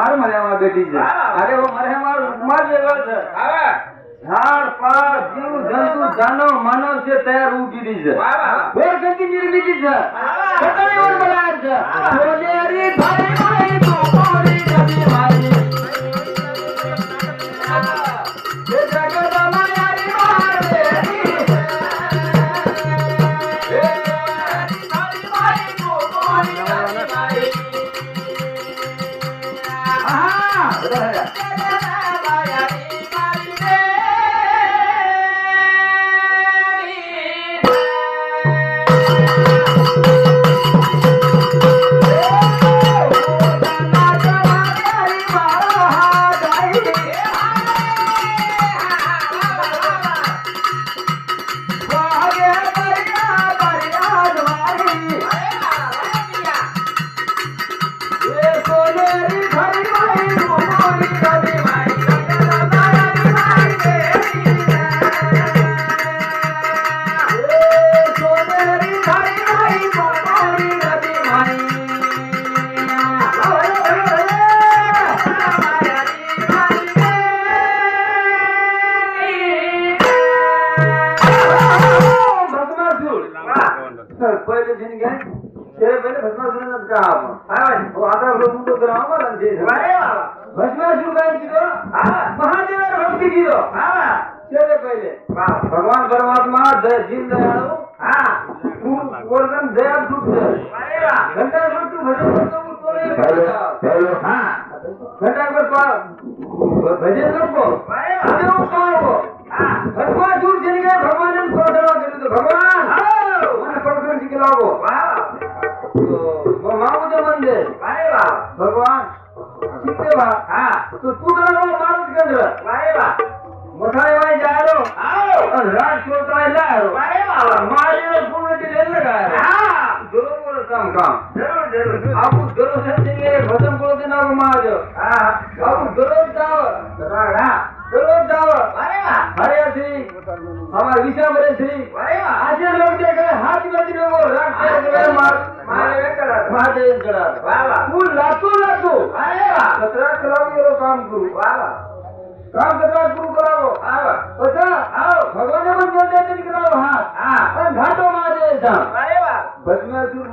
मार मळ्याમાં બેઠી છે અરે ઓ મળ્યામાં ઉપમાર લેવા છે ઝાડ પાત જીવ જંતુ જાનવ માનવ છે તૈયાર ઉભી દી છે ઓર કંકી નિર્મિતી છે કતરી ઓર બલાર છે બોલેરી ભાઈ ભાઈ કોરી નબી મારી ये जगत मायारी मार देरी ये भाई भाई कोरी नबी मारी आहा पहिले दिन घ्या ते पहिले भस्मासुरनच का आपण हो आता लोक तो ग्राम मला जे भस्मासुर काय किलो महादेवावर भक्ती किलो ते पहिले भगवान परमात्मा जिन दयाळु तू वर्धन दया दुख घंटा भर तू भजन करतो तो नाही घंटा भर भजन नको देव पावो भस्मासुर जिन गए भगवान ने प्रार्थना करी तो भगवान लागो तो माऊचे मंदिर अरे वा भगवान किती वा तो तू मला मारूच केंद्र अरे वा मथाळे वाई जायलो आणि राज सोताय लारो अरे वा मारीने पूर्ण दिले लगा जरूर काम जरूर आपू जरूर संगे भजन बोलते ना माज आपू जरूर जाव जरूर जाव अरे वा हरे श्री हमारे विषामरे श्री अरे वा आज लोग देखे हाथ में लोगो राग के मार मारे करा महादेव करा वाह वाह तू लातू अरे वाह 17 कलाव ये काम करू वाह वाह काम 17 करू करावो पता आओ भगवान ने बोलते थे करावो हां पण घाटो महादेव था अरे वाह भस्मासुर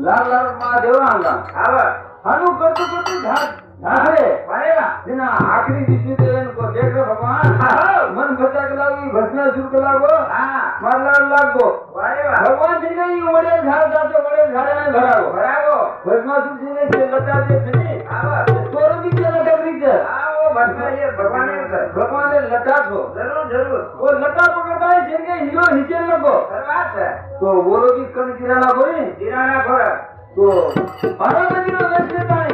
लाल लाल महादेव आंगा हनु करतो अरे अरे वाह जिना आखिरी विष्णु देवन को देख भगवान मन भजा के लागी भस्मासुर के लागो मारला लागो अरे वाह भगवान जी ने वडे झाड जातो वडे झाड में भरावो भस्मासुर जी ने से लटा दे छनी तोर भी के लटा ब्रिज वो भस्मा ये भगवान ने लटा को जरूर वो लटा पकड़ता है जिनके हीरो नीचे लगो बात है तो वो लोग की कण गिराना कोई तो पार्वती ने वेश लेता है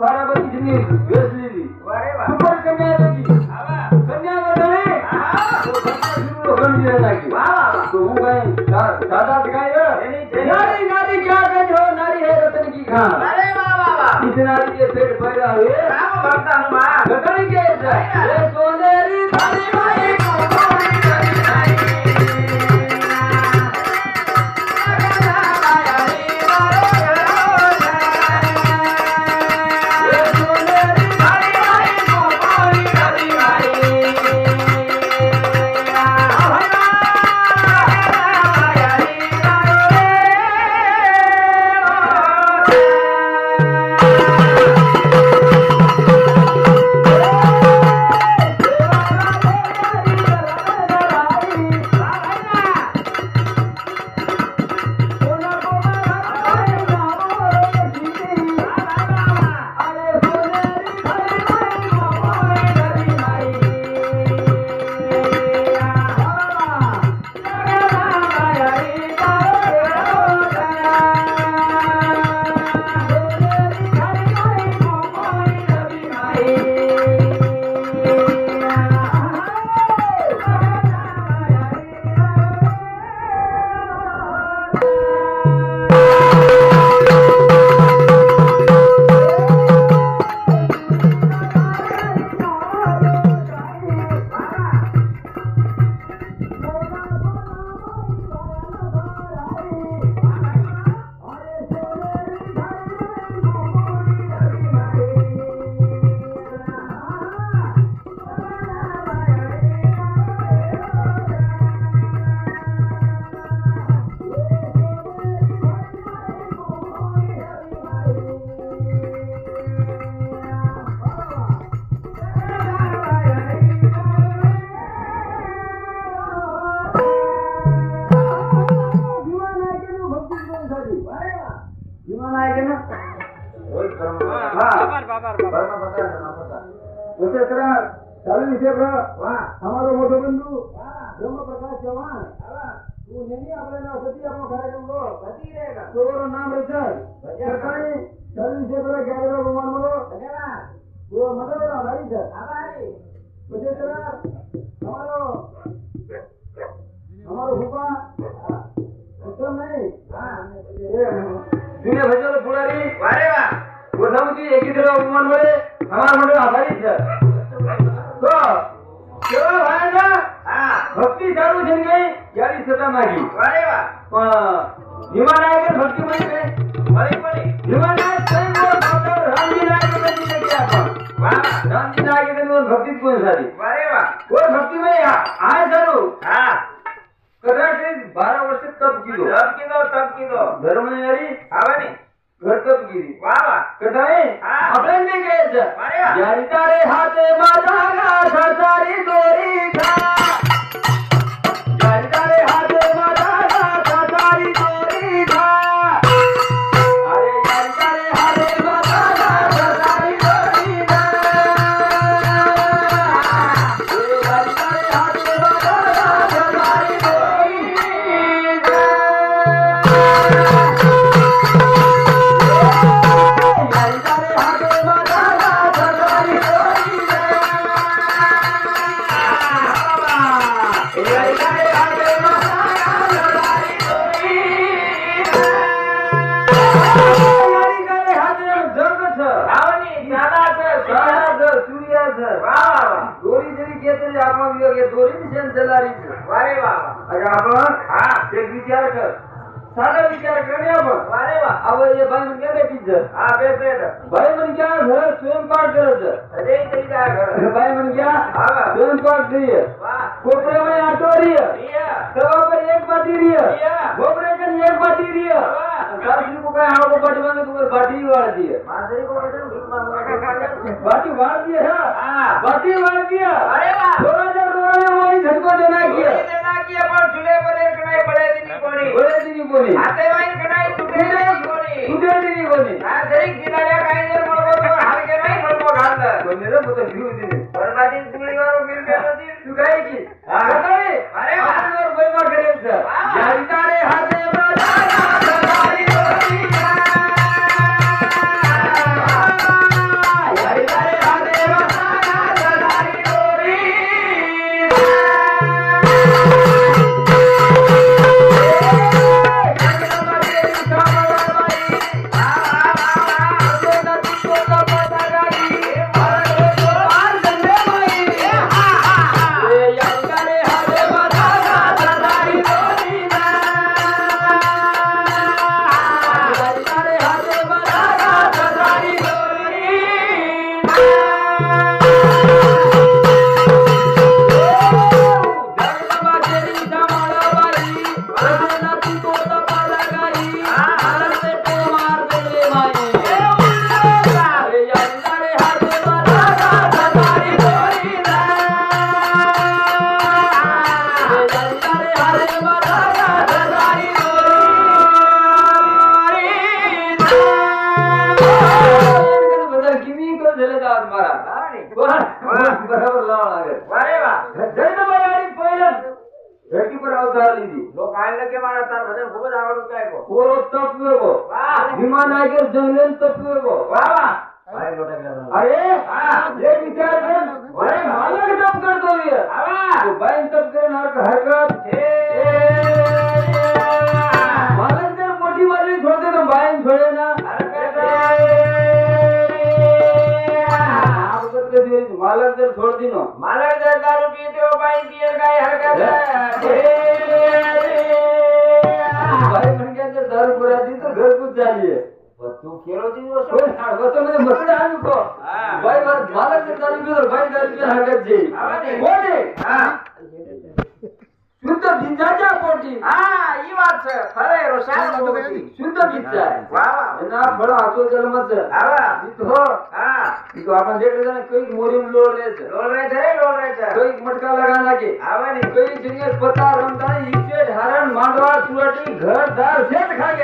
पार्वती जी ने वेश ली अरे वाह सुपर कन्या लगी कन्या बने तो भस्मासुर बन गया की तो वो गए दादा दिखाए नारी क्या कहो नारी है रतन की खान अरे वाह इस नारी के पेट पैदा हुए राम भक्त हनुमान रतन के ये सोनेरी थाली भाई कोरी नबी मारी भगवान आएंगे ना वही ब्रह्मा उसे तरह चालू विषय हमारो मोठो बंधू ब्रह्म प्रकाश चव्हाण तू नेहमी आपल्याला सती आपण कार्यक्रम लो सती रे का तोरो नाम रचल सरकारी चालू विषय पर गैर भगवान बोलो धन्यवाद वो मतलब आभारी सर आभारी उसे तरह हमारो भूपा उत्तम नहीं जुने भजन पुढारी वारे वा गोसामती एकीकडे उपमान मुळे हमारा मंडळ आभारी सर तो केवळ भायना भक्ती चालू जन गई यारी सता मागी वारे वा विमान आहे का भक्ती मध्ये काय बरे विमान आहे स्वयं डॉक्टर रामजी नायक मध्ये देखील आपण वा रामजी नायक मध्ये भक्ती कोण झाली वारे वा वो भक्ती में आए जरूर हां कदाचित 12 वर्ष तप किलो धर्मयारी आवानी घर तप गिरी वा वा कदाय आपण नाही घ्यायचं यारी तारे हाते माझा गाठा तारी दोरी खा यारी तारे हाते माझा गाठा तारी दोरी खा अरे यारी तारे हाते माझा गाठा तारी दोरी खा यारी तारे हाते माझा गाठा तारी दोरी खा वारे वा अरे आपण एक विचार कर साधा विचार करणे आपण वारे वा अब ये भाई मन क्या बेटी सर हां बेटे भाई मन क्या घर स्वयंपाक करत अरे तरी काय घर भाई मन क्या हां स्वयंपाक दिए वाह कोपरे में आटोरी है तवा पर एक बाटी रही है कोपरे के एक बाटी रही है सासरी को काय हां को बाटी मांगे तुम्हारी बाटी वाड़ दी है मासरी को बेटे भीख मांगने बाटी वाड़ दी है हां बाटी वाड़ दिया अरे वाह थोड़ा देर रोने वही झटको देना किया पर चूल्हे पर एक कढ़ाई बड़े दिनी कोणी आते वाइन कढ़ाई टूटे दिनी कोणी हां सही गिनाड्या काय जर म्हणतो तो हलके नाही म्हणतो घालत कोणी रे मत घेऊ दिली बरबादी तुळी वारो मिल गेली तू काय की हां अरे आपण वर बैमा करेल यारी तारे हाते माझा तारी दोरी यारी तारे हाते माझा तारी दोरी बरोबर लावा लागेल वारे वा जैनबाई पहिलं धरतीवर अवतार लीधी लोक आयला के मारा तार भजन खूपच आवडत काय को पोरो तपवे को वाह विमान आगे जंगल तपवे को वाह वाह अरे एक विचार कर अरे मालक तप करतो ये तो बाईन तप करे नार का हरकत मालक जर मोठी वाली छोड़ते तो बाईन छोड़े ना मालक जर छोड़ दी नो मालक जर दारू पीते हो बाईन पिए काय हरकत भाई मन के अंदर दारू पूरा दी तो घर कुछ जाइए तू खेलो जी वो तो मैंने मस्त आलू को भाई मालक जर दारू पीते भाई दारू पीए हरकत जी बोले हां शुद्ध भिंजाच्या पोटी हां ही बात છે ખરે રોસાળ પોટી શુદ્ધ भिंजा वाह ना फळ आचो जन्मच आवा तो हां तो आपण देखले जाने कोई मोरीम लोड रहे છે कोई मटका लगाना के आवा नहीं कोई जंगल पता रमदानी इसे धारण मांडवा चुराटी घर दार सेठ खागे